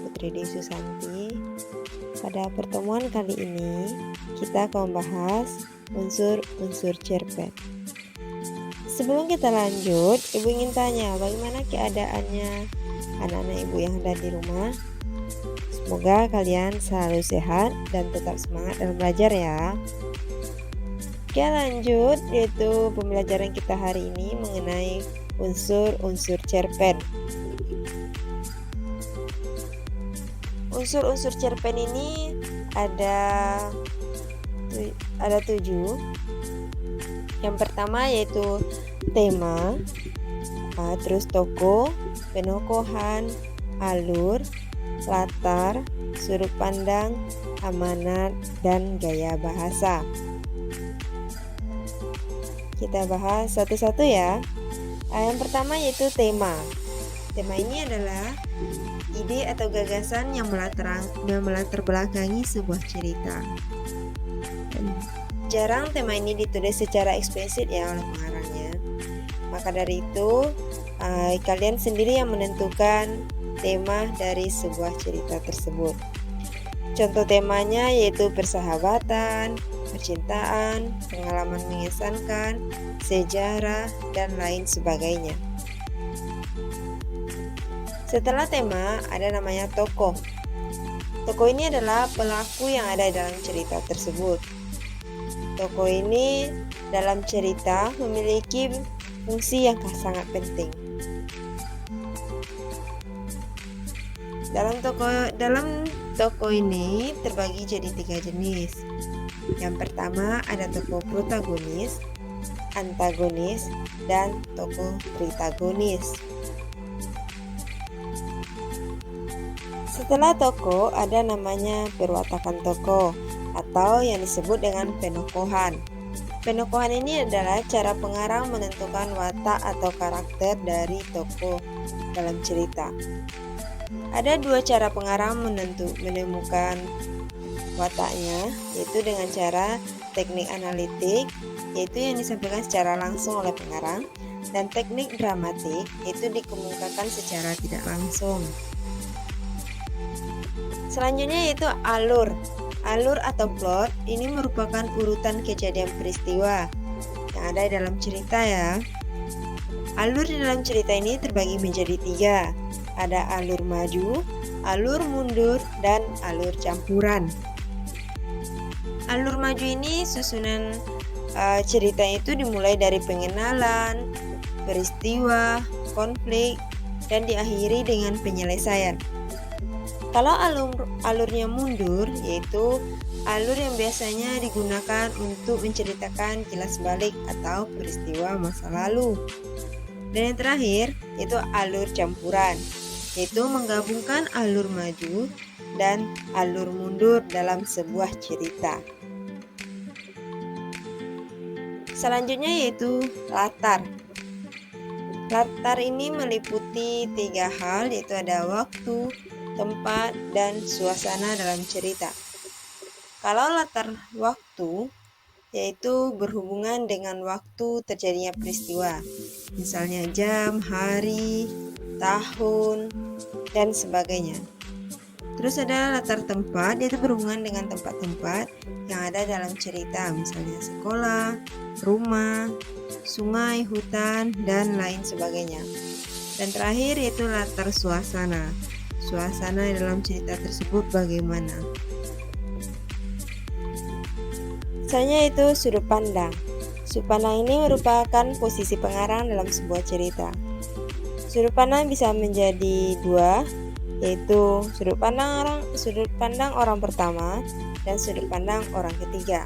Putri Dwi Susanti. Pada pertemuan kali ini, kita akan membahas unsur-unsur cerpen. Sebelum kita lanjut, Ibu ingin tanya bagaimana keadaannya anak-anak Ibu yang ada di rumah. Semoga kalian selalu sehat dan tetap semangat dalam belajar ya. Oke, lanjut, yaitu pembelajaran kita hari ini mengenai unsur-unsur cerpen. Unsur-unsur cerpen ini ada 7. Yang pertama yaitu tema, terus tokoh, penokohan, alur, latar, sudut pandang, amanat, dan gaya bahasa. Kita bahas satu-satu ya. Yang pertama yaitu tema. Tema ini adalah ide atau gagasan yang melatar belakangi sebuah cerita. Jarang tema ini ditulis secara eksplisit ya oleh pengarangnya. Maka dari itu, kalian sendiri yang menentukan tema dari sebuah cerita tersebut. Contoh temanya yaitu persahabatan, percintaan, pengalaman mengesankan, sejarah, dan lain sebagainya. Setelah tema, ada namanya tokoh. Tokoh ini adalah pelaku yang ada dalam cerita tersebut. Tokoh ini dalam cerita memiliki fungsi yang sangat penting. Dalam tokoh ini terbagi jadi 3 jenis. Yang pertama ada tokoh protagonis, antagonis, dan tokoh pritagonis. Setelah tokoh ada namanya perwatakan tokoh atau yang disebut dengan penokohan. Penokohan ini adalah cara pengarang menentukan watak atau karakter dari tokoh dalam cerita. Ada 2 cara pengarang menemukan wataknya, yaitu dengan cara teknik analitik, yaitu yang disampaikan secara langsung oleh pengarang, dan teknik dramatik, yaitu dikemukakan secara tidak langsung. Selanjutnya yaitu alur. Alur atau plot ini merupakan urutan kejadian peristiwa yang ada dalam cerita ya. Alur di dalam cerita ini terbagi menjadi 3. Ada alur maju, alur mundur, dan alur campuran. Alur maju ini susunan cerita itu dimulai dari pengenalan, peristiwa, konflik, dan diakhiri dengan penyelesaian. Kalau alurnya mundur, yaitu alur yang biasanya digunakan untuk menceritakan kilas balik atau peristiwa masa lalu. Dan yang terakhir, yaitu alur campuran, yaitu menggabungkan alur maju dan alur mundur dalam sebuah cerita. Selanjutnya yaitu latar. Latar ini meliputi 3 hal, yaitu ada waktu, tempat, dan suasana dalam cerita. Kalau latar waktu, yaitu berhubungan dengan waktu terjadinya peristiwa, misalnya jam, hari, tahun, dan sebagainya. Terus ada latar tempat, yaitu berhubungan dengan tempat-tempat yang ada dalam cerita, misalnya sekolah, rumah, sungai, hutan, dan lain sebagainya. Dan terakhir yaitu latar suasana. Suasana dalam cerita tersebut bagaimana? Misalnya itu sudut pandang. Sudut pandang ini merupakan posisi pengarang dalam sebuah cerita. Sudut pandang bisa menjadi 2, yaitu sudut pandang orang pertama dan sudut pandang orang ketiga.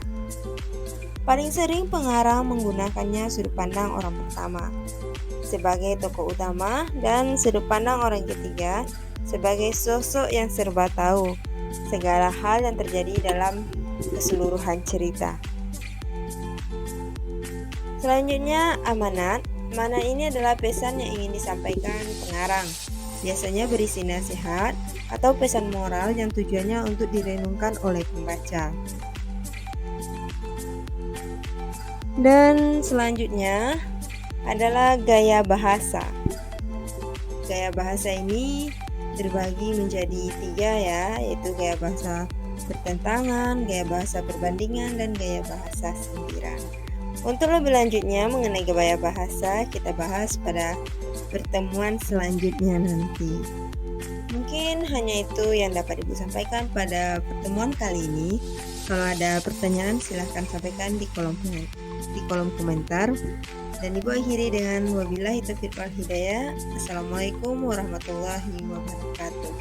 Paling sering pengarang menggunakannya sudut pandang orang pertama sebagai tokoh utama dan sudut pandang orang ketiga sebagai sosok yang serba tahu segala hal yang terjadi dalam keseluruhan cerita. Selanjutnya amanat. Amanat ini adalah pesan yang ingin disampaikan pengarang. Biasanya berisi nasihat atau pesan moral yang tujuannya untuk direnungkan oleh pembaca. Dan selanjutnya adalah gaya bahasa. gaya bahasa ini terbagi menjadi 3 ya, yaitu gaya bahasa bertentangan, gaya bahasa perbandingan, dan gaya bahasa sindiran. Untuk lebih lanjutnya mengenai gaya bahasa, kita bahas pada pertemuan selanjutnya nanti. Mungkin hanya itu yang dapat Ibu sampaikan pada pertemuan kali ini. Kalau ada pertanyaan silahkan sampaikan di kolom komentar. Dan Ibu akhiri dengan wabillahi taufiq wal hidayah. Assalamualaikum warahmatullahi wabarakatuh.